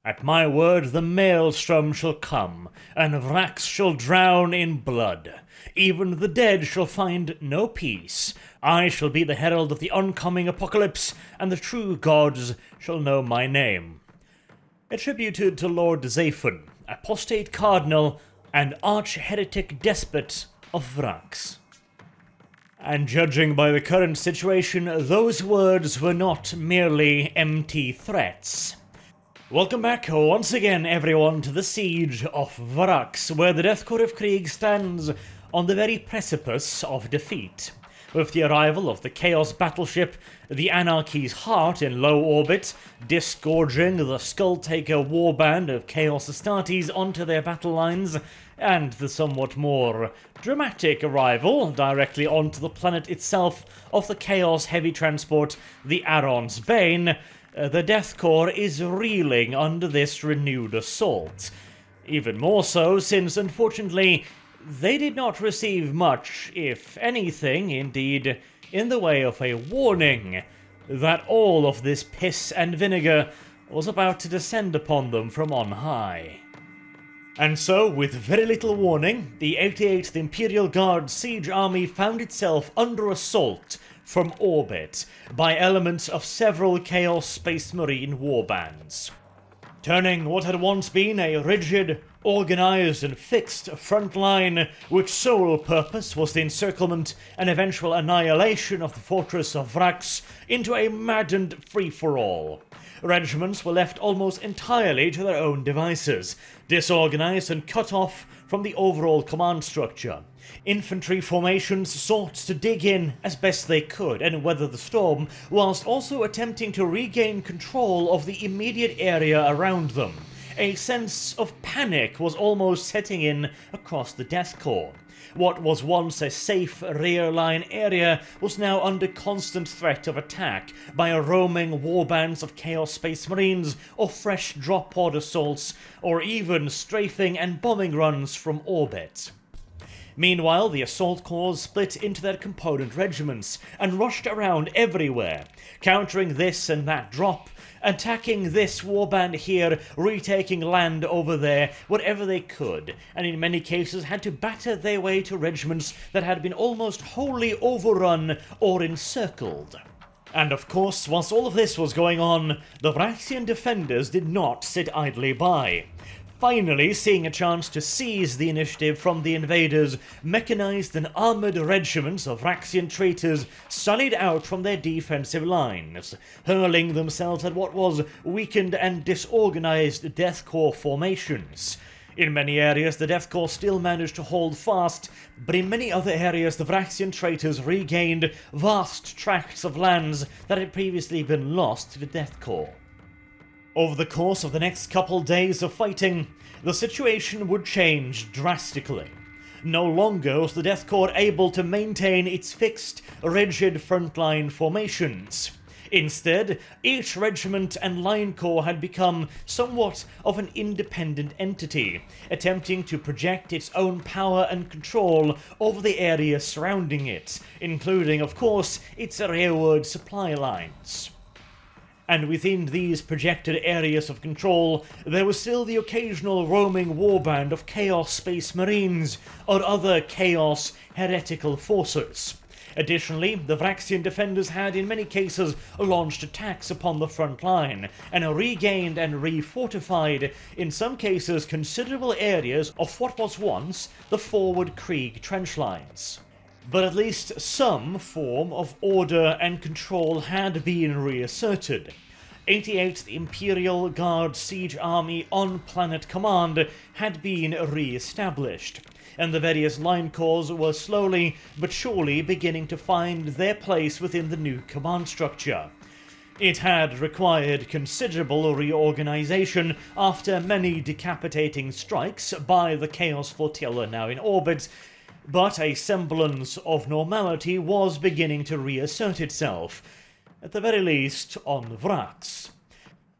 At my word the maelstrom shall come, and Vraks shall drown in blood. Even the dead shall find no peace. I shall be the herald of the oncoming apocalypse, and the true gods shall know my name. Attributed to Lord Zaphon, apostate cardinal and arch-heretic despot of Vraks. And judging by the current situation, those words were not merely empty threats. Welcome back once again, everyone, to the siege of Vraks, where the Deathcore of Krieg stands on the very precipice of defeat. With the arrival of the Chaos battleship, the Anarchy's Heart in low orbit, disgorging the Skulltaker warband of Chaos Astartes onto their battle lines, and the somewhat more dramatic arrival directly onto the planet itself of the Chaos heavy transport, the Aron's Bane, the Deathcore is reeling under this renewed assault. Even more so since, unfortunately, they did not receive much, if anything, indeed, in the way of a warning that all of this piss and vinegar was about to descend upon them from on high. And so, with very little warning, the 88th Imperial Guard siege army found itself under assault from orbit by elements of several Chaos Space Marine warbands. Turning what had once been a rigid, organized and fixed front line, which sole purpose was the encirclement and eventual annihilation of the fortress of Vraks, into a maddened free-for-all. Regiments were left almost entirely to their own devices, disorganized and cut off from the overall command structure. Infantry formations sought to dig in as best they could and weather the storm, whilst also attempting to regain control of the immediate area around them. A sense of panic was almost setting in across the Deathcore. What was once a safe rear line area was now under constant threat of attack by roaming warbands of Chaos Space Marines, or fresh drop pod assaults, or even strafing and bombing runs from orbit. Meanwhile, the assault corps split into their component regiments and rushed around everywhere, countering this and that drop, attacking this warband here, retaking land over there, whatever they could, and in many cases had to batter their way to regiments that had been almost wholly overrun or encircled. And of course, whilst all of this was going on, the Vraksian defenders did not sit idly by. Finally, seeing a chance to seize the initiative from the invaders, mechanized and armoured regiments of Vraksian traitors sallied out from their defensive lines, hurling themselves at what was weakened and disorganized Deathcore formations. In many areas, the Deathcore still managed to hold fast, but in many other areas, the Vraksian traitors regained vast tracts of lands that had previously been lost to the Deathcore. Over the course of the next couple days of fighting, the situation would change drastically. No longer was the Deathcore able to maintain its fixed, rigid frontline formations. Instead, each regiment and line corps had become somewhat of an independent entity, attempting to project its own power and control over the area surrounding it, including, of course, its rearward supply lines. And within these projected areas of control, there was still the occasional roaming warband of Chaos Space Marines or other Chaos heretical forces. Additionally, the Vraksian defenders had in many cases launched attacks upon the front line, and regained and refortified, in some cases, considerable areas of what was once the forward Krieg trench lines. But at least some form of order and control had been reasserted. 88th Imperial Guard Siege Army on-planet command had been re-established, and the various line corps were slowly but surely beginning to find their place within the new command structure. It had required considerable reorganization after many decapitating strikes by the Chaos Flotilla now in orbit, but a semblance of normality was beginning to reassert itself, at the very least on Vraks.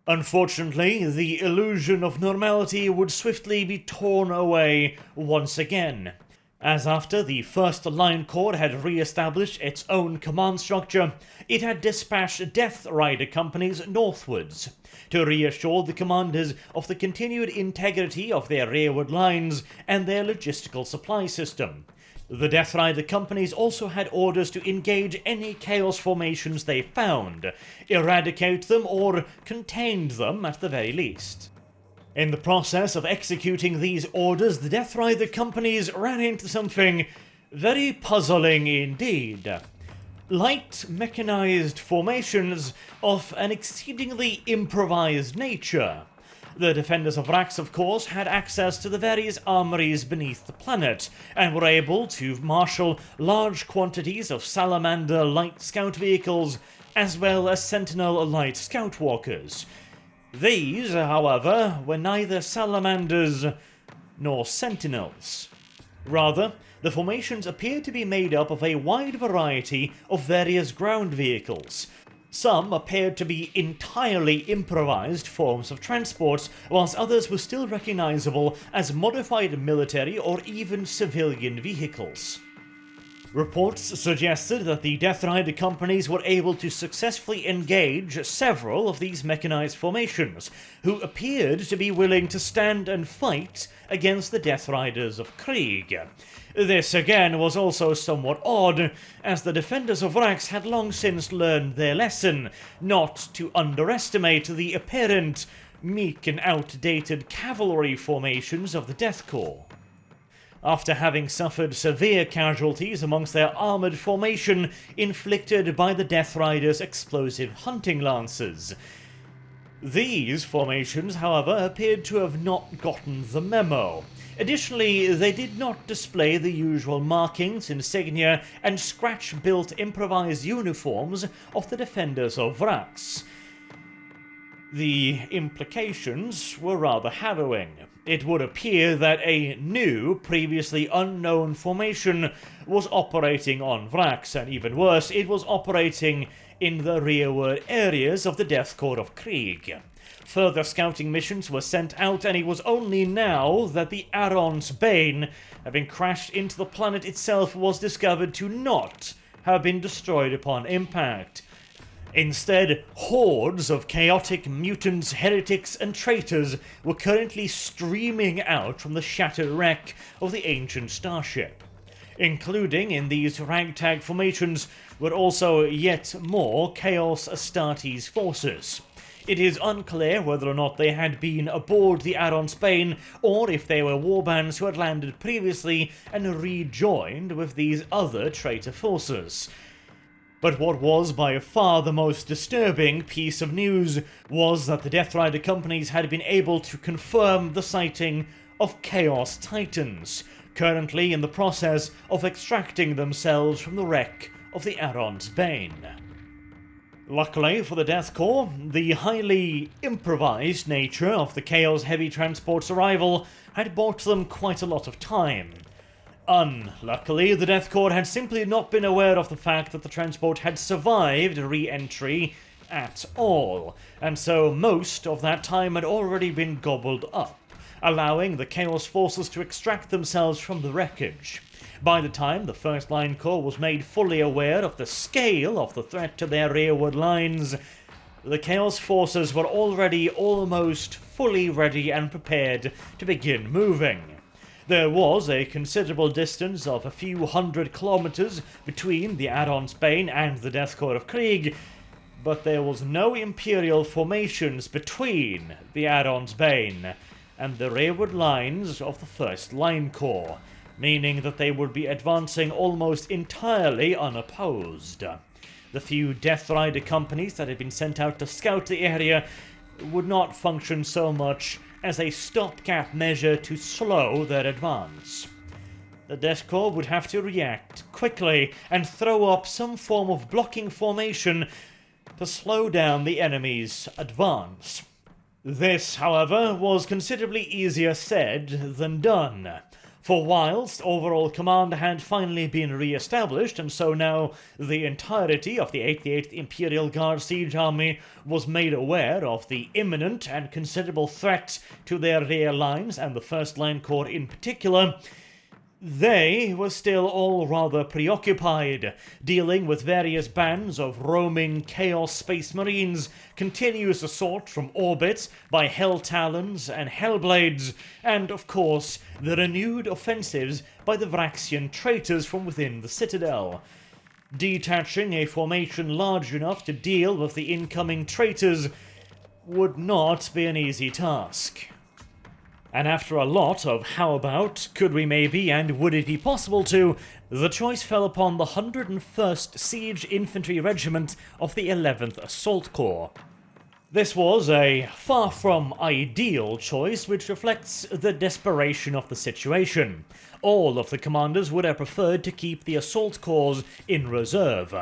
Unfortunately, the illusion of normality would swiftly be torn away once again. As after the 1st Line Corps had re-established its own command structure, it had dispatched Death Rider companies northwards to reassure the commanders of the continued integrity of their rearward lines and their logistical supply system. The Death Rider companies also had orders to engage any Chaos formations they found, eradicate them or contain them at the very least. In the process of executing these orders, the Death Rider companies ran into something very puzzling indeed. Light mechanized formations of an exceedingly improvised nature. The defenders of Vraks, of course, had access to the various armories beneath the planet, and were able to marshal large quantities of Salamander light scout vehicles, as well as Sentinel light scout walkers. These, however, were neither Salamanders nor Sentinels. Rather, the formations appeared to be made up of a wide variety of various ground vehicles. Some appeared to be entirely improvised forms of transport, whilst others were still recognizable as modified military or even civilian vehicles. Reports suggested that the Death Rider companies were able to successfully engage several of these mechanized formations, who appeared to be willing to stand and fight against the Death Riders of Krieg. This again was also somewhat odd, as the defenders of Vraks had long since learned their lesson, not to underestimate the apparent meek and outdated cavalry formations of the Death Corps. After having suffered severe casualties amongst their armoured formation inflicted by the Death Riders' explosive hunting lances. These formations, however, appeared to have not gotten the memo. Additionally, they did not display the usual markings, insignia, and scratch-built improvised uniforms of the defenders of Vraks. The implications were rather harrowing. It would appear that a new, previously unknown formation was operating on Vraks, and even worse, it was operating in the rearward areas of the Death Corps of Krieg. Further scouting missions were sent out, and it was only now that the Arnt's Bane, having crashed into the planet itself, was discovered to not have been destroyed upon impact. Instead, hordes of chaotic mutants, heretics, and traitors were currently streaming out from the shattered wreck of the ancient starship. Including in these ragtag formations were also yet more Chaos Astartes forces. It is unclear whether or not they had been aboard the Arnt's Bane, or if they were warbands who had landed previously and rejoined with these other traitor forces. But what was by far the most disturbing piece of news was that the Death Rider companies had been able to confirm the sighting of Chaos Titans, currently in the process of extracting themselves from the wreck of the Arnt's Bane. Luckily for the Death Corps, the highly improvised nature of the Chaos Heavy Transport's arrival had bought them quite a lot of time. Unluckily, the Death Corps had simply not been aware of the fact that the transport had survived re-entry at all, and so most of that time had already been gobbled up, allowing the Chaos forces to extract themselves from the wreckage. By the time the 1st Line Corps was made fully aware of the scale of the threat to their rearward lines, the Chaos forces were already almost fully ready and prepared to begin moving. There was a considerable distance of a few hundred kilometers between the Arnt's Bane and the Death Corps of Krieg, but there was no Imperial formations between the Arnt's Bane and the rearward lines of the 1st Line Corps, meaning that they would be advancing almost entirely unopposed. The few Death Rider companies that had been sent out to scout the area would not function so much as a stopgap measure to slow their advance. The Death Corps would have to react quickly and throw up some form of blocking formation to slow down the enemy's advance. This, however, was considerably easier said than done, for whilst overall command had finally been re-established, and so now the entirety of the 88th Imperial Guard Siege Army was made aware of the imminent and considerable threat to their rear lines and the 1st Line Corps in particular, They were still all rather preoccupied, dealing with various bands of roaming Chaos Space Marines, continuous assault from orbit by Hell Talons and Hellblades, and, of course, the renewed offensives by the Vraxian traitors from within the Citadel. Detaching a formation large enough to deal with the incoming traitors would not be an easy task. And after a lot of how about, could we maybe, and would it be possible to, the choice fell upon the 101st Siege Infantry Regiment of the 11th Assault Corps. This was a far from ideal choice, which reflects the desperation of the situation. All of the commanders would have preferred to keep the assault corps in reserve.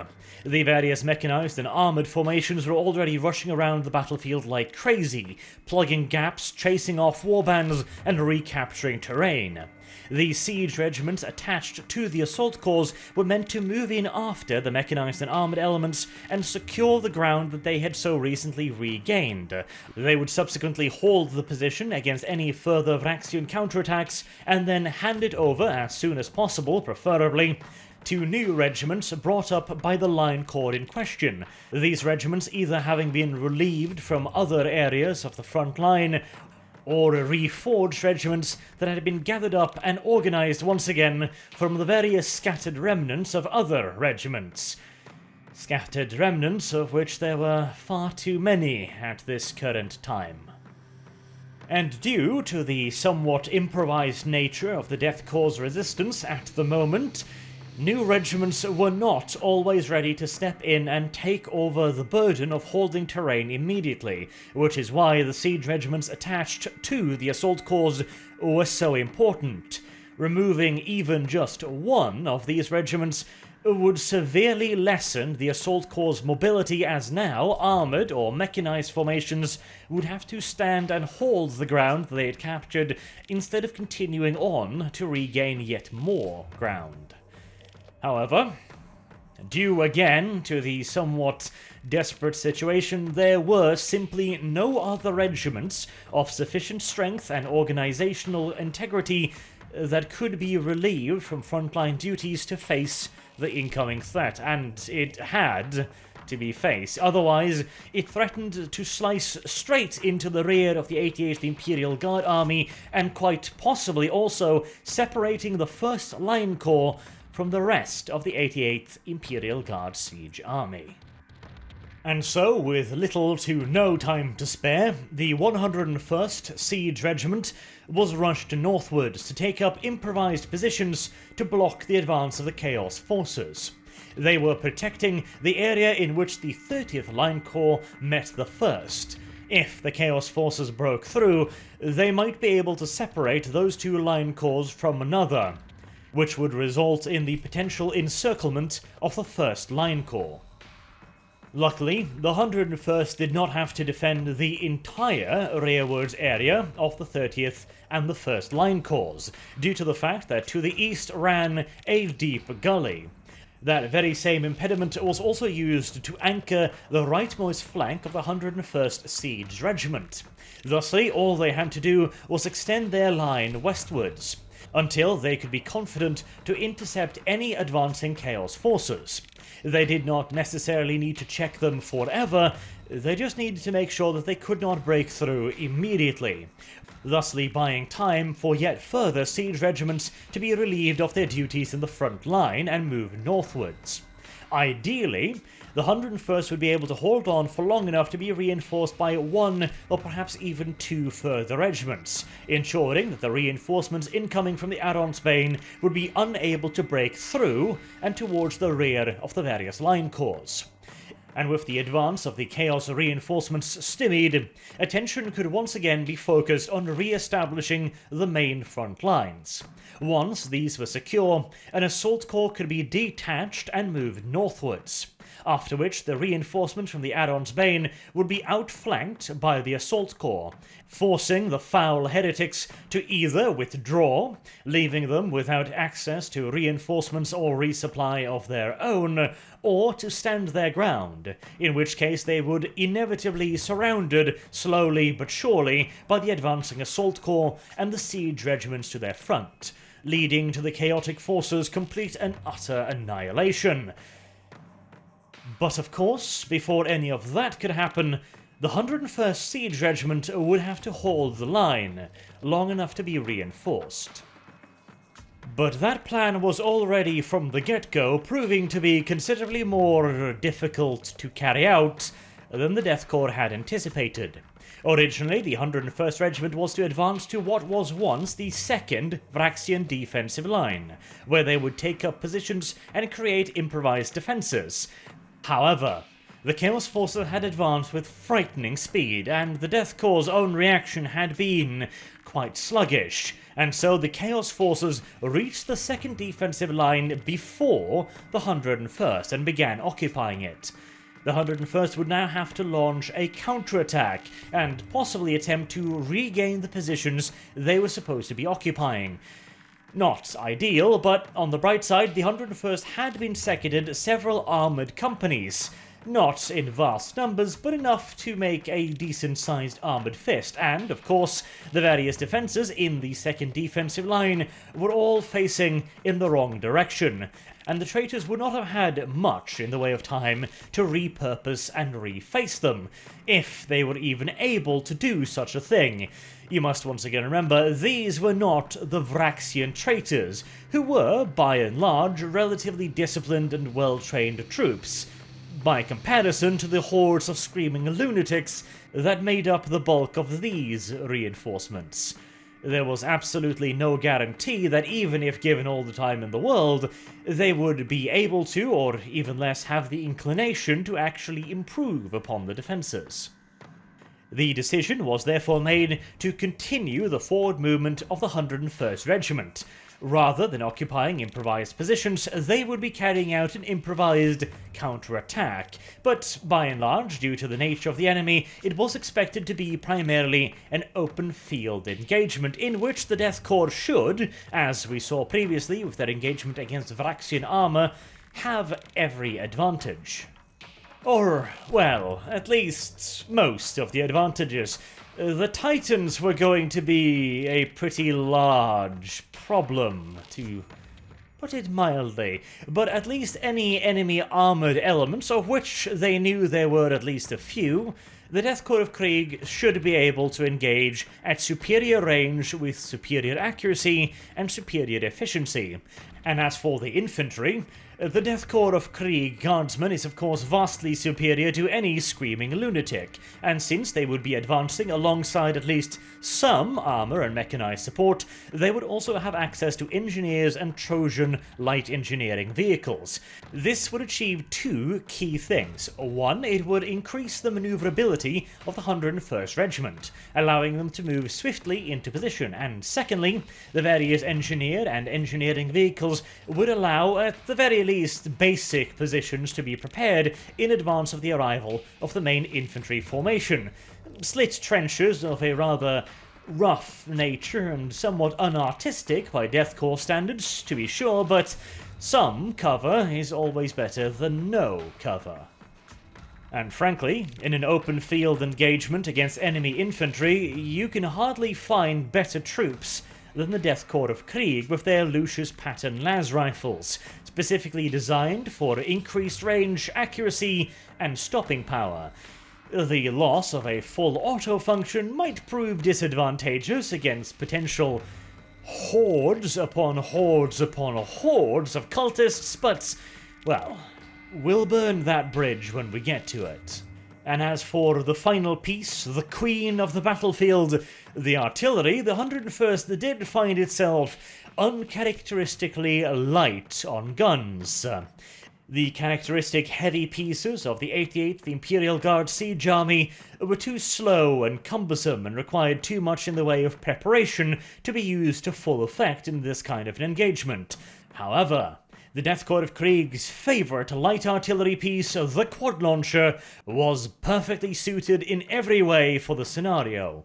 The various mechanized and armoured formations were already rushing around the battlefield like crazy, plugging gaps, chasing off warbands, and recapturing terrain. The siege regiments attached to the assault corps were meant to move in after the mechanized and armoured elements and secure the ground that they had so recently regained. They would subsequently hold the position against any further Vraxian counterattacks, and then hand it over as soon as possible, preferably, to new regiments brought up by the line corps in question, these regiments either having been relieved from other areas of the front line, or reforged regiments that had been gathered up and organised once again from the various scattered remnants of other regiments. Scattered remnants of which there were far too many at this current time. And due to the somewhat improvised nature of the Death Corps' resistance at the moment, new regiments were not always ready to step in and take over the burden of holding terrain immediately, which is why the siege regiments attached to the assault corps were so important. Removing even just one of these regiments would severely lessen the assault corps' mobility, as now armoured or mechanized formations would have to stand and hold the ground they had captured instead of continuing on to regain yet more ground. However, due again to the somewhat desperate situation, there were simply no other regiments of sufficient strength and organizational integrity that could be relieved from frontline duties to face the incoming threat, and it had to be faced. Otherwise, it threatened to slice straight into the rear of the 88th Imperial Guard Army, and quite possibly also separating the 1st Line Corps from the rest of the 88th Imperial Guard Siege Army. And so, with little to no time to spare, the 101st Siege Regiment was rushed northwards to take up improvised positions to block the advance of the Chaos Forces. They were protecting the area in which the 30th Line Corps met the 1st. If the Chaos Forces broke through, they might be able to separate those two Line Corps from another, which would result in the potential encirclement of the 1st Line Corps. Luckily, the 101st did not have to defend the entire rearwards area of the 30th and the 1st Line Corps, due to the fact that to the east ran a deep gully. That very same impediment was also used to anchor the rightmost flank of the 101st Siege Regiment. Thusly, all they had to do was extend their line westwards, until they could be confident to intercept any advancing Chaos Forces. They did not necessarily need to check them forever, they just needed to make sure that they could not break through immediately, thusly buying time for yet further siege regiments to be relieved of their duties in the front line and move northwards. Ideally, the 101st would be able to hold on for long enough to be reinforced by one or perhaps even two further regiments, ensuring that the reinforcements incoming from the Arnt's Bane would be unable to break through and towards the rear of the various line corps. And with the advance of the Chaos reinforcements stymied, attention could once again be focused on re-establishing the main front lines. Once these were secure, an assault corps could be detached and moved northwards, after which the reinforcement from the Arnt's Bane would be outflanked by the assault corps, forcing the foul heretics to either withdraw, leaving them without access to reinforcements or resupply of their own, or to stand their ground, in which case they would inevitably be surrounded slowly but surely by the advancing assault corps and the siege regiments to their front, leading to the chaotic forces' complete and utter annihilation. But of course, before any of that could happen, the 101st Siege Regiment would have to hold the line, long enough to be reinforced. But that plan was already from the get-go proving to be considerably more difficult to carry out than the Death Corps had anticipated. Originally, the 101st Regiment was to advance to what was once the 2nd Vraksian defensive line, where they would take up positions and create improvised defences. However, the Chaos Forces had advanced with frightening speed, and the Death Corps' own reaction had been quite sluggish, and so the Chaos Forces reached the 2nd defensive line before the 101st and began occupying it. The 101st would now have to launch a counterattack and possibly attempt to regain the positions they were supposed to be occupying. Not ideal, but on the bright side, the 101st had been seconded several armoured companies. Not in vast numbers, but enough to make a decent-sized armoured fist, and, of course, the various defences in the 2nd defensive line were all facing in the wrong direction, and the traitors would not have had much in the way of time to repurpose and reface them, if they were even able to do such a thing. You must once again remember, these were not the Vraksian traitors, who were, by and large, relatively disciplined and well-trained troops, by comparison to the hordes of screaming lunatics that made up the bulk of these reinforcements. There was absolutely no guarantee that even if given all the time in the world, they would be able to, or even less have the inclination to actually improve upon the defences. The decision was therefore made to continue the forward movement of the 101st Regiment. Rather than occupying improvised positions, they would be carrying out an improvised counterattack, but by and large, due to the nature of the enemy, it was expected to be primarily an open field engagement in which the Death Corps should, as we saw previously with their engagement against Vraksian armour, have every advantage. Or, well, at least most of the advantages. The Titans were going to be a pretty large problem, to put it mildly, but at least any enemy armoured elements, of which they knew there were at least a few, the Death Corps of Krieg should be able to engage at superior range with superior accuracy and superior efficiency. And as for the infantry, the Death Corps of Krieg Guardsmen is of course vastly superior to any screaming lunatic, and since they would be advancing alongside at least some armour and mechanized support, they would also have access to engineers and Trojan light engineering vehicles. This would achieve two key things. One, it would increase the manoeuvrability of the 101st Regiment, allowing them to move swiftly into position, and secondly, the various engineer and engineering vehicles would allow, at the very least, basic positions to be prepared in advance of the arrival of the main infantry formation. Slit trenches of a rather rough nature and somewhat unartistic by Death Corps standards, to be sure, but some cover is always better than no cover. And frankly, in an open field engagement against enemy infantry, you can hardly find better troops than the Death Corps of Krieg with their Lucius Pattern las rifles, specifically designed for increased range, accuracy, and stopping power. The loss of a full auto function might prove disadvantageous against potential hordes upon hordes upon hordes of cultists, but, well, we'll burn that bridge when we get to it. And as for the final piece, the queen of the battlefield, the artillery, the 101st did find itself uncharacteristically light on guns. The characteristic heavy pieces of the 88th Imperial Guard Siege Army were too slow and cumbersome and required too much in the way of preparation to be used to full effect in this kind of an engagement. However, the Death Corps of Krieg's favourite light artillery piece, the quad launcher, was perfectly suited in every way for the scenario.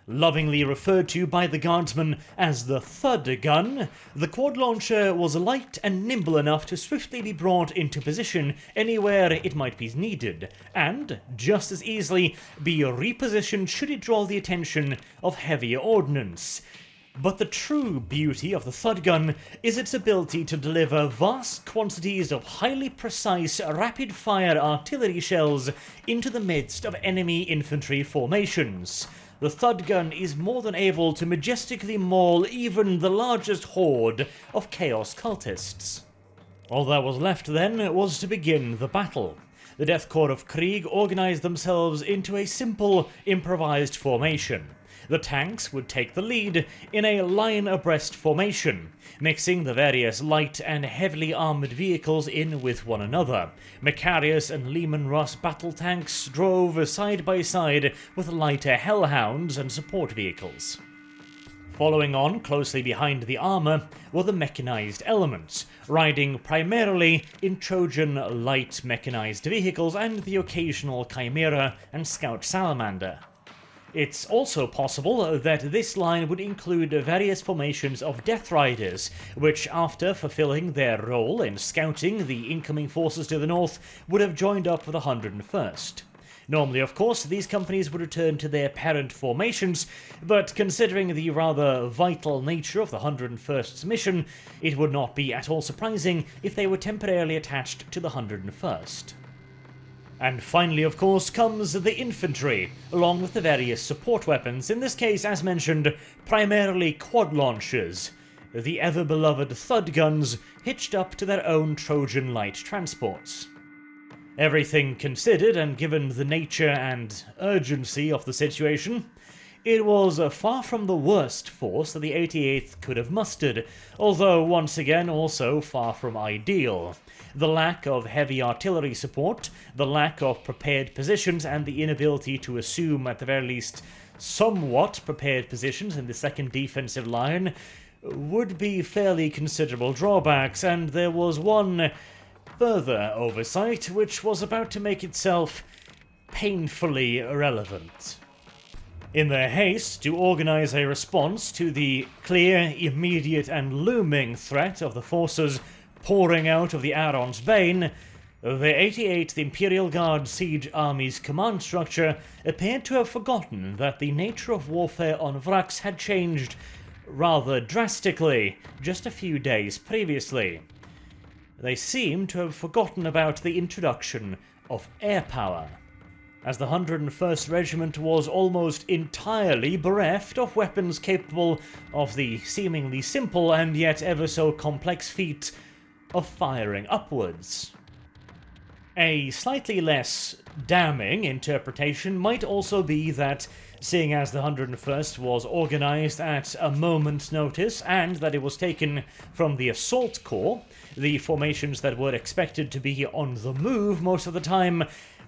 Lovingly referred to by the guardsmen as the thud gun, the quad launcher was light and nimble enough to swiftly be brought into position anywhere it might be needed, and just as easily be repositioned should it draw the attention of heavier ordnance. But the true beauty of the Thud gun is its ability to deliver vast quantities of highly precise, rapid-fire artillery shells into the midst of enemy infantry formations. The Thud gun is more than able to majestically maul even the largest horde of Chaos cultists. All that was left then was to begin the battle. The Death Corps of Krieg organized themselves into a simple, improvised formation. The tanks would take the lead in a line abreast formation, mixing the various light and heavily armoured vehicles in with one another. Macarius and Lehman Russ battle tanks drove side by side with lighter hellhounds and support vehicles. Following on closely behind the armour were the mechanised elements, riding primarily in Trojan light mechanised vehicles and the occasional Chimera and Scout Salamander. It's also possible that this line would include various formations of Death Riders, which, after fulfilling their role in scouting the incoming forces to the north, would have joined up with the 101st. Normally, of course, these companies would return to their parent formations, but considering the rather vital nature of the 101st's mission, it would not be at all surprising if they were temporarily attached to the 101st. And finally, of course, comes the infantry, along with the various support weapons, in this case, as mentioned, primarily quad launchers, the ever-beloved Thud guns hitched up to their own Trojan light transports. Everything considered, and given the nature and urgency of the situation, it was far from the worst force that the 88th could have mustered, although once again also far from ideal. The lack of heavy artillery support, the lack of prepared positions, and the inability to assume, at the very least, somewhat prepared positions in the second defensive line would be fairly considerable drawbacks, and there was one further oversight which was about to make itself painfully irrelevant. In their haste to organize a response to the clear, immediate, and looming threat of the forces pouring out of the Aron's Bane, the 88th Imperial Guard Siege Army's command structure appeared to have forgotten that the nature of warfare on Vraks had changed rather drastically just a few days previously. They seemed to have forgotten about the introduction of air power, as the 101st Regiment was almost entirely bereft of weapons capable of the seemingly simple and yet ever so complex feat of firing upwards. A slightly less damning interpretation might also be that, seeing as the 101st was organised at a moment's notice and that it was taken from the Assault Corps, the formations that were expected to be on the move most of the time,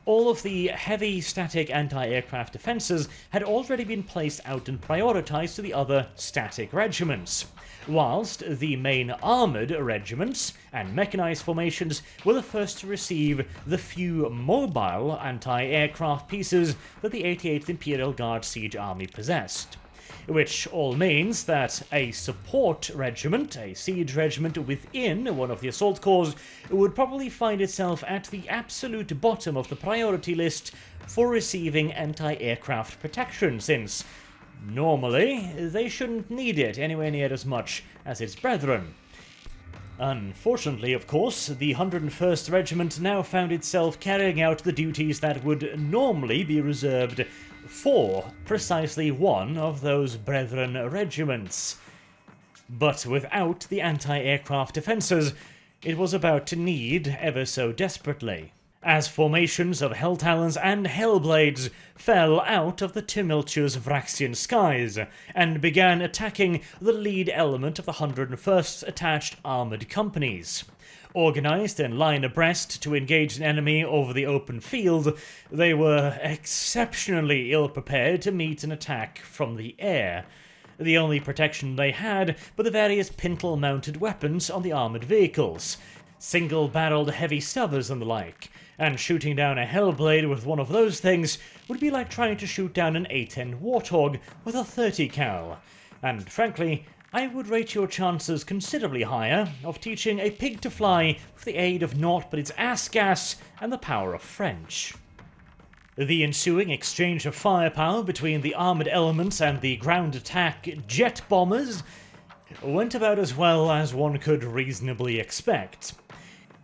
all of the heavy static anti-aircraft defences had already been placed out and prioritised to the other static regiments, whilst the main armoured regiments and mechanised formations were the first to receive the few mobile anti-aircraft pieces that the 88th Imperial Guard Siege Army possessed. Which all means that a support regiment, a siege regiment within one of the assault corps, would probably find itself at the absolute bottom of the priority list for receiving anti-aircraft protection, since normally they shouldn't need it anywhere near as much as its brethren. Unfortunately, of course, the 101st Regiment now found itself carrying out the duties that would normally be reserved for precisely one of those brethren regiments. But without the anti-aircraft defences, it was about to need ever so desperately, as formations of Helltalons and Hellblades fell out of the tumultuous Vraxian skies and began attacking the lead element of the 101st attached armoured companies. Organised in line abreast to engage an enemy over the open field, they were exceptionally ill-prepared to meet an attack from the air. The only protection they had were the various pintle-mounted weapons on the armoured vehicles, single-barreled heavy stubbers and the like, and shooting down a Hellblade with one of those things would be like trying to shoot down an A-10 Warthog with a 30 cal, and frankly, I would rate your chances considerably higher of teaching a pig to fly with the aid of naught but its ass gas and the power of French. The ensuing exchange of firepower between the armoured elements and the ground attack jet bombers went about as well as one could reasonably expect.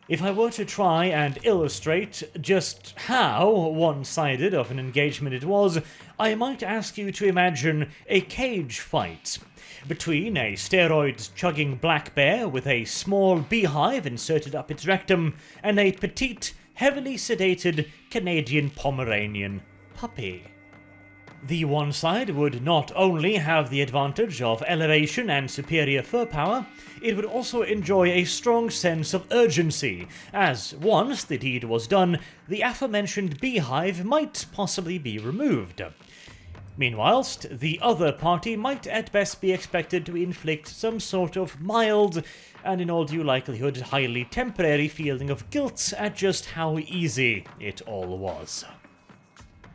If I were to try and illustrate just how one-sided of an engagement it was, I might ask you to imagine a cage fight between a steroid-chugging black bear with a small beehive inserted up its rectum and a petite, heavily sedated Canadian Pomeranian puppy. The one side would not only have the advantage of elevation and superior fur power, it would also enjoy a strong sense of urgency, as once the deed was done, the aforementioned beehive might possibly be removed. Meanwhilest, the other party might at best be expected to inflict some sort of mild, and in all due likelihood highly temporary feeling of guilt at just how easy it all was.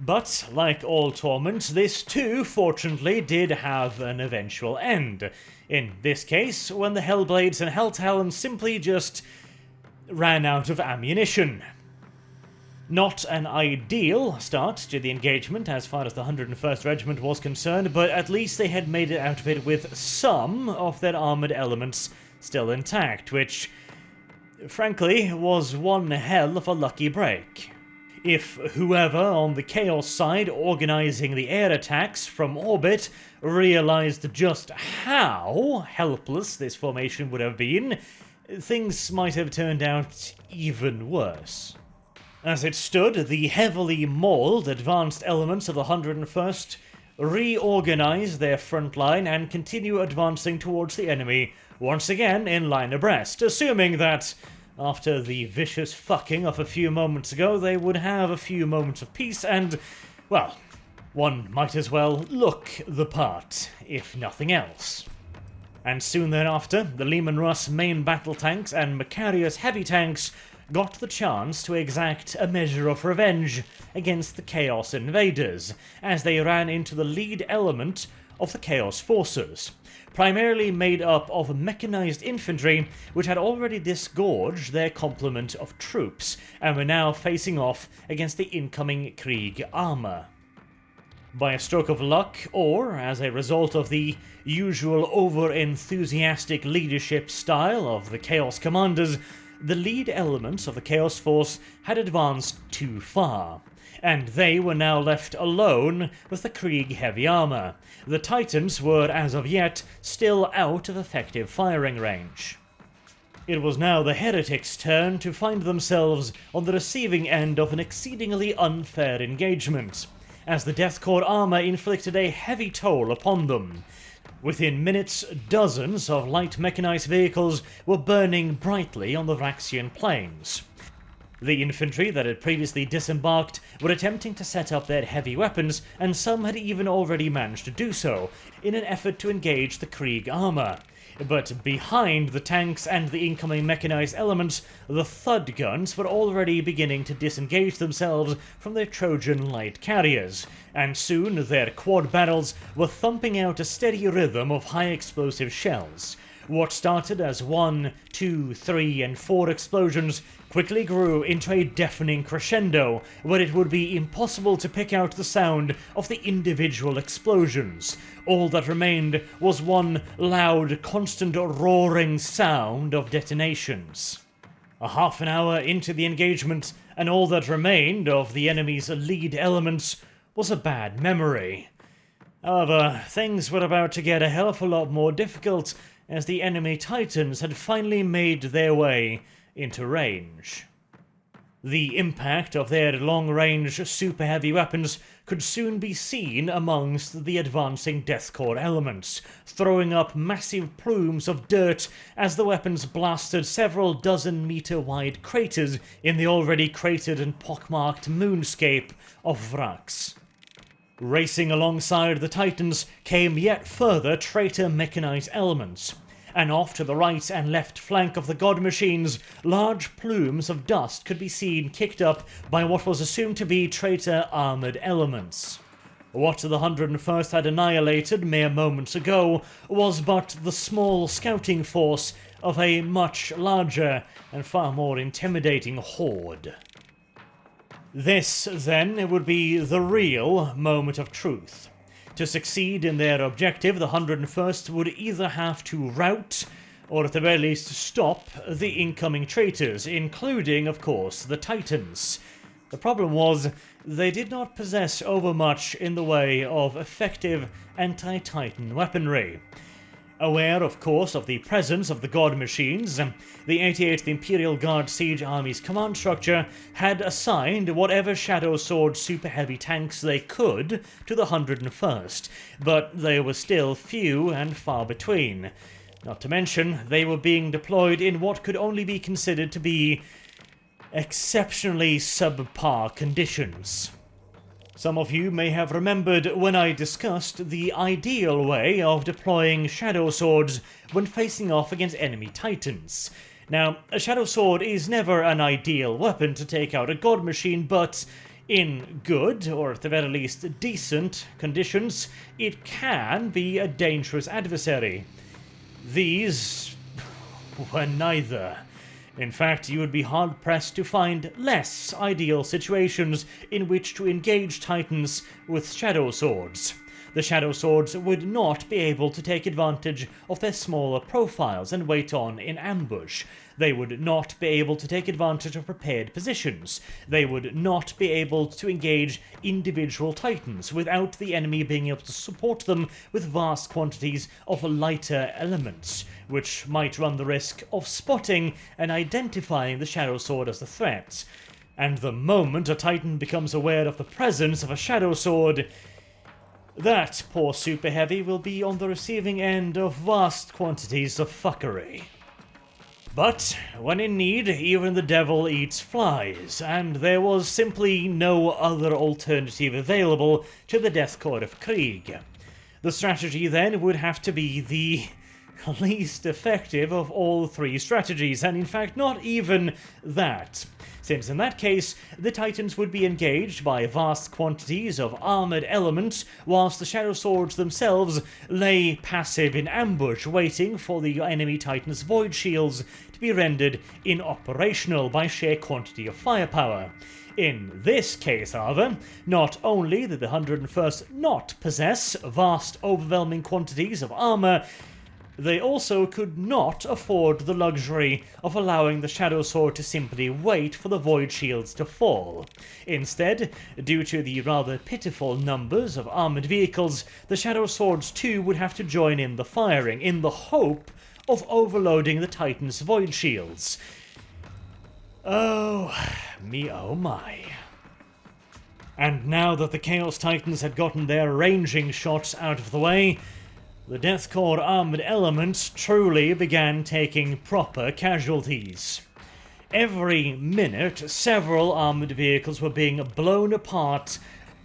But, like all torment, this too, fortunately, did have an eventual end. In this case, when the Hellblades and Helltalons simply just ran out of ammunition. Not an ideal start to the engagement as far as the 101st Regiment was concerned, but at least they had made it out of it with some of their armoured elements still intact, which, frankly, was one hell of a lucky break. If whoever on the Chaos side organising the air attacks from orbit realised just how helpless this formation would have been, things might have turned out even worse. As it stood, the heavily mauled advanced elements of the 101st reorganise their front line and continue advancing towards the enemy, once again in line abreast, assuming that after the vicious fucking of a few moments ago, they would have a few moments of peace and, well, one might as well look the part, if nothing else. And soon thereafter, the Lehman Russ main battle tanks and Macarius heavy tanks got the chance to exact a measure of revenge against the Chaos invaders, as they ran into the lead element of the Chaos forces, primarily made up of mechanized infantry which had already disgorged their complement of troops and were now facing off against the incoming Krieg armour. By a stroke of luck, or as a result of the usual over-enthusiastic leadership style of the Chaos commanders, the lead elements of the Chaos force had advanced too far, and they were now left alone with the Krieg heavy armour. The Titans were, as of yet, still out of effective firing range. It was now the Heretics' turn to find themselves on the receiving end of an exceedingly unfair engagement, as the Deathcore armour inflicted a heavy toll upon them. Within minutes, dozens of light mechanized vehicles were burning brightly on the Vraxian plains. The infantry that had previously disembarked were attempting to set up their heavy weapons, and some had even already managed to do so, in an effort to engage the Krieg armour. But behind the tanks and the incoming mechanized elements, the Thud guns were already beginning to disengage themselves from their Trojan light carriers, and soon their quad barrels were thumping out a steady rhythm of high explosive shells. What started as 1, 2, 3, and 4 explosions quickly grew into a deafening crescendo, where it would be impossible to pick out the sound of the individual explosions. All that remained was one loud, constant roaring sound of detonations. A half an hour into the engagement, and all that remained of the enemy's lead elements was a bad memory. However, things were about to get a hell of a lot more difficult, as the enemy Titans had finally made their way into range. The impact of their long-range super-heavy weapons could soon be seen amongst the advancing Deathcore elements, throwing up massive plumes of dirt as the weapons blasted several dozen-meter-wide craters in the already cratered and pockmarked moonscape of Vraks. Racing alongside the Titans came yet further traitor mechanized elements, and off to the right and left flank of the god machines, large plumes of dust could be seen kicked up by what was assumed to be traitor armoured elements. What the 101st had annihilated mere moments ago was but the small scouting force of a much larger and far more intimidating horde. This, then, would be the real moment of truth. To succeed in their objective, the 101st would either have to rout, or at the very least stop, the incoming traitors, including, of course, the Titans. The problem was, they did not possess overmuch in the way of effective anti-Titan weaponry. Aware, of course, of the presence of the God Machines, the 88th Imperial Guard Siege Army's command structure had assigned whatever Shadow Sword super heavy tanks they could to the 101st, but they were still few and far between. Not to mention, they were being deployed in what could only be considered to be exceptionally subpar conditions. Some of you may have remembered when I discussed the ideal way of deploying Shadow Swords when facing off against enemy Titans. Now, a Shadow Sword is never an ideal weapon to take out a God Machine, but in good, or at the very least decent, conditions, it can be a dangerous adversary. These were neither. In fact, you would be hard-pressed to find less ideal situations in which to engage Titans with Shadow Swords. The Shadow Swords would not be able to take advantage of their smaller profiles and wait on in ambush. They would not be able to take advantage of prepared positions. They would not be able to engage individual Titans without the enemy being able to support them with vast quantities of lighter elements, which might run the risk of spotting and identifying the Shadow Sword as a threat. And the moment a Titan becomes aware of the presence of a Shadow Sword, that poor Super Heavy will be on the receiving end of vast quantities of fuckery. But when in need, even the devil eats flies, and there was simply no other alternative available to the Deathcore of Krieg. The strategy then would have to be the least effective of all three strategies, and in fact not even that, since in that case the Titans would be engaged by vast quantities of armoured elements, whilst the Shadow Swords themselves lay passive in ambush, waiting for the enemy Titans' void shields to be rendered inoperational by sheer quantity of firepower. In this case, however, not only did the 101st not possess vast overwhelming quantities of armour, they also could not afford the luxury of allowing the Shadow Sword to simply wait for the void shields to fall. Instead, due to the rather pitiful numbers of armoured vehicles, the Shadow Swords too would have to join in the firing, in the hope of overloading the Titan's void shields. Oh, me oh my. And now that the Chaos Titans had gotten their ranging shots out of the way, the Deathcore armoured elements truly began taking proper casualties. Every minute, several armoured vehicles were being blown apart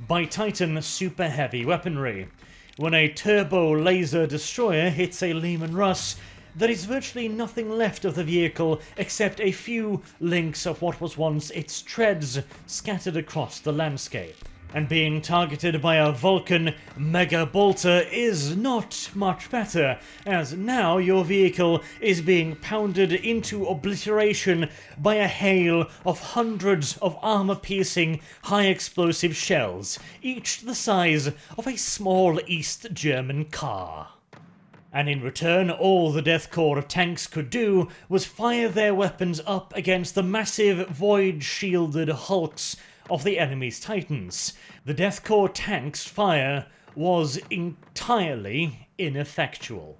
by Titan super heavy weaponry. When a turbo laser destroyer hits a Lehman Russ, there is virtually nothing left of the vehicle except a few links of what was once its treads scattered across the landscape. And being targeted by a Vulcan Mega Bolter is not much better, as now your vehicle is being pounded into obliteration by a hail of hundreds of armor-piercing, high-explosive shells, each the size of a small East German car. And in return, all the Deathcore tanks could do was fire their weapons up against the massive void-shielded hulks of the enemy's Titans. The Deathcore tanks' fire was entirely ineffectual.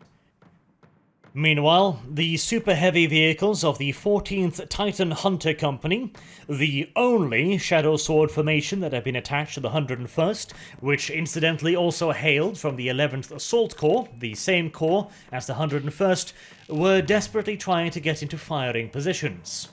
Meanwhile, the super heavy vehicles of the 14th Titan Hunter Company, the only Shadow Sword formation that had been attached to the 101st, which incidentally also hailed from the 11th Assault Corps, the same corps as the 101st, were desperately trying to get into firing positions.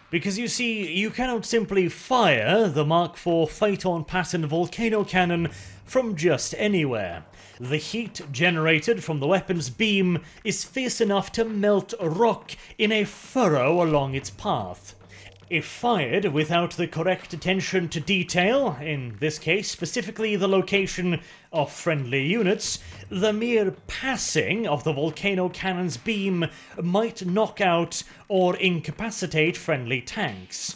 Because you see, you cannot simply fire the Mark IV Phaeton pattern volcano cannon from just anywhere. The heat generated from the weapon's beam is fierce enough to melt rock in a furrow along its path. If fired without the correct attention to detail, in this case specifically the location of friendly units, the mere passing of the volcano cannon's beam might knock out or incapacitate friendly tanks.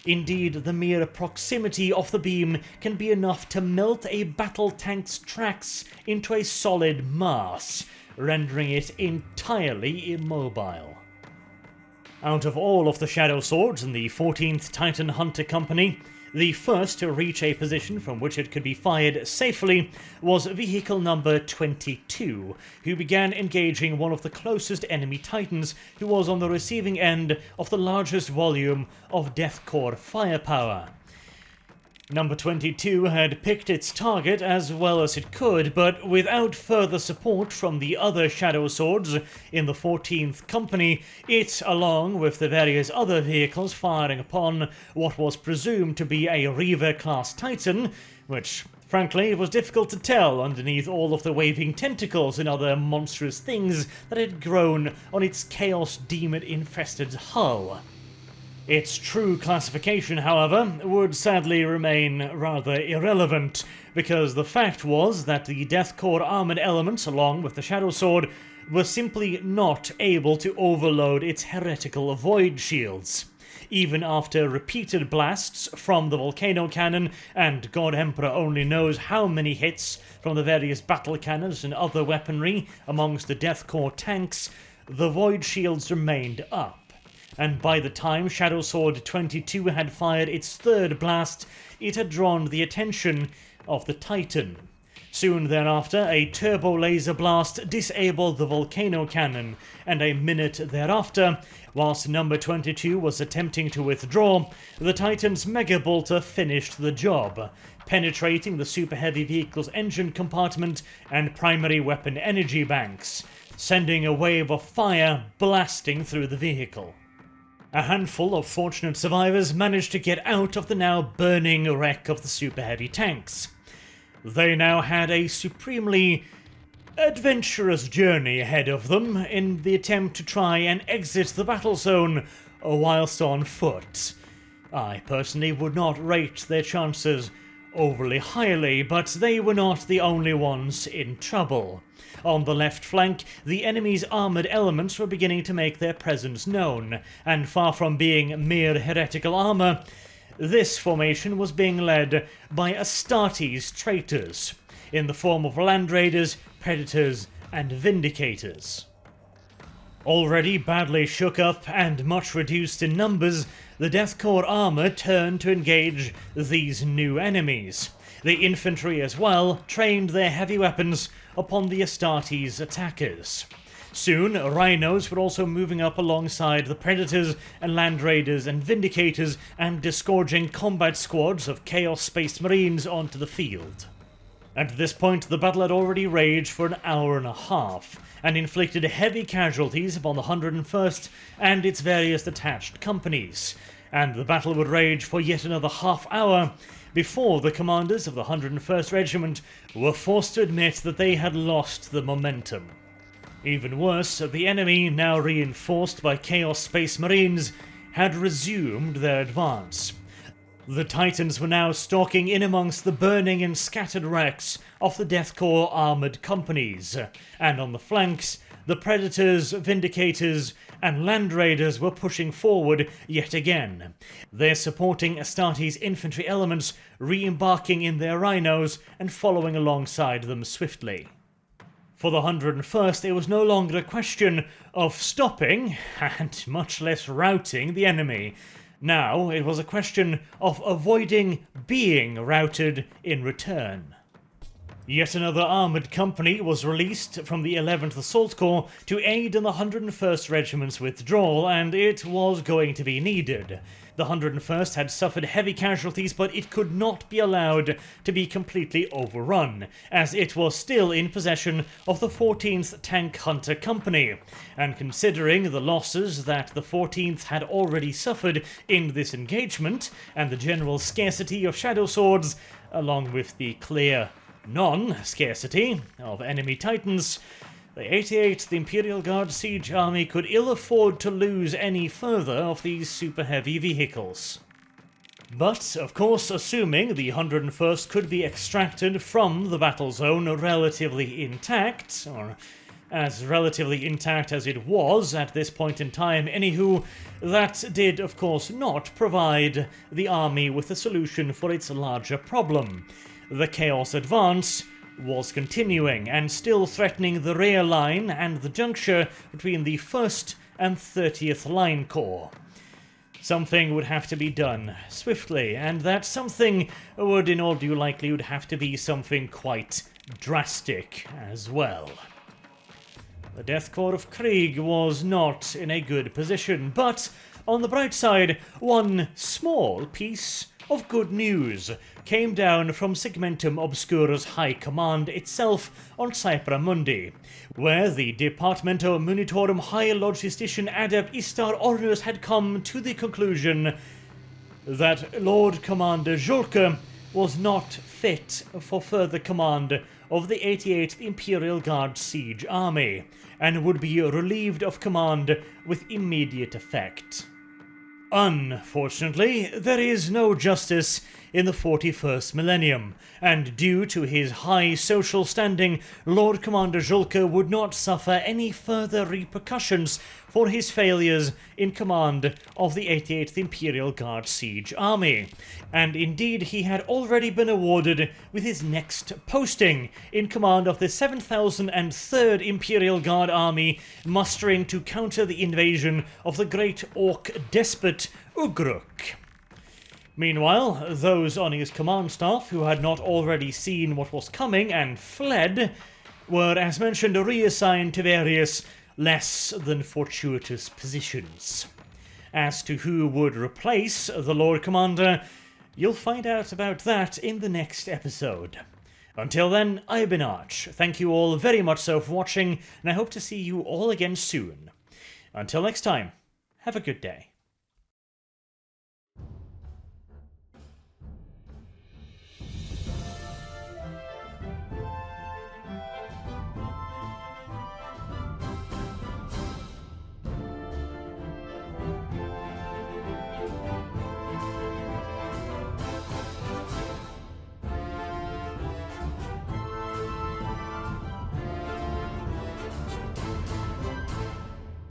Indeed, the mere proximity of the beam can be enough to melt a battle tank's tracks into a solid mass, rendering it entirely immobile. Out of all of the Shadow Swords in the 14th Titan Hunter Company, the first to reach a position from which it could be fired safely was Vehicle number 22, who began engaging one of the closest enemy Titans who was on the receiving end of the largest volume of Deathcore firepower. Number 22 had picked its target as well as it could, but without further support from the other Shadow Swords in the 14th Company, it, along with the various other vehicles firing upon what was presumed to be a Reaver-class Titan, which, frankly, it was difficult to tell underneath all of the waving tentacles and other monstrous things that had grown on its Chaos Demon-infested hull. Its true classification, however, would sadly remain rather irrelevant, because the fact was that the Deathcore armoured elements, along with the Shadow Sword, were simply not able to overload its heretical void shields. Even after repeated blasts from the volcano cannon, and God Emperor only knows how many hits from the various battle cannons and other weaponry amongst the Deathcore tanks, the void shields remained up. And by the time Shadow Sword 22 had fired its third blast, it had drawn the attention of the Titan. Soon thereafter, a turbo laser blast disabled the volcano cannon, and a minute thereafter, whilst number 22 was attempting to withdraw, the Titan's Mega Bolter finished the job, penetrating the Super Heavy vehicle's engine compartment and primary weapon energy banks, sending a wave of fire blasting through the vehicle. A handful of fortunate survivors managed to get out of the now burning wreck of the super heavy tanks. They now had a supremely adventurous journey ahead of them in the attempt to try and exit the battle zone whilst on foot. I personally would not rate their chances overly highly, but they were not the only ones in trouble. On the left flank, the enemy's armoured elements were beginning to make their presence known, and far from being mere heretical armour, this formation was being led by Astartes traitors, in the form of Land Raiders, Predators, and Vindicators. Already badly shook up and much reduced in numbers, the Deathcore armour turned to engage these new enemies. The infantry as well trained their heavy weapons upon the Astartes attackers. Soon, rhinos were also moving up alongside the Predators and Land Raiders and Vindicators and disgorging combat squads of Chaos Space Marines onto the field. At this point, the battle had already raged for an hour and a half, and inflicted heavy casualties upon the 101st and its various attached companies, and the battle would rage for yet another half hour before the commanders of the 101st Regiment were forced to admit that they had lost the momentum. Even worse, the enemy, now reinforced by Chaos Space Marines, had resumed their advance. The Titans were now stalking in amongst the burning and scattered wrecks of the Deathcore armoured companies, and on the flanks, the Predators, Vindicators, and Land Raiders were pushing forward yet again, their supporting Astartes infantry elements re-embarking in their rhinos and following alongside them swiftly. For the 101st, it was no longer a question of stopping, and much less routing the enemy. Now it was a question of avoiding being routed in return. Yet another armoured company was released from the 11th Assault Corps to aid in the 101st Regiment's withdrawal, and it was going to be needed. The 101st had suffered heavy casualties, but it could not be allowed to be completely overrun, as it was still in possession of the 14th Tank Hunter Company, and considering the losses that the 14th had already suffered in this engagement, and the general scarcity of Shadow Swords, along with the clear non-scarcity of enemy Titans, the 88th Imperial Guard Siege Army could ill afford to lose any further of these super heavy vehicles. But, of course, assuming the 101st could be extracted from the battle zone relatively intact, or as relatively intact as it was at this point in time. Anywho, that did of course not provide the army with a solution for its larger problem. The Chaos advance was continuing and still threatening the rear line and the juncture between the 1st and 30th Line Corps. Something would have to be done swiftly, and that something would in all due likelihood have to be something quite drastic as well. The Death Corps of Krieg was not in a good position, but on the bright side, one small piece of good news came down from Segmentum Obscura's High Command itself on Cypra Mundi, where the Departamento Munitorum High Logistician Adep Istar Ornus had come to the conclusion that Lord Commander Julke was not fit for further command of the 88th Imperial Guard Siege Army, and would be relieved of command with immediate effect. Unfortunately, there is no justice in the 41st millennium, and due to his high social standing, Lord Commander Julke would not suffer any further repercussions for his failures in command of the 88th Imperial Guard Siege Army, and indeed he had already been awarded with his next posting in command of the 7003rd Imperial Guard Army, mustering to counter the invasion of the great Orc despot Ugruk. Meanwhile, those on his command staff who had not already seen what was coming and fled were, as mentioned, reassigned to various less than fortuitous positions. As to who would replace the Lord Commander, you'll find out about that in the next episode. Until then, I've been Arch. Thank you all very much so for watching, and I hope to see you all again soon. Until next time, have a good day.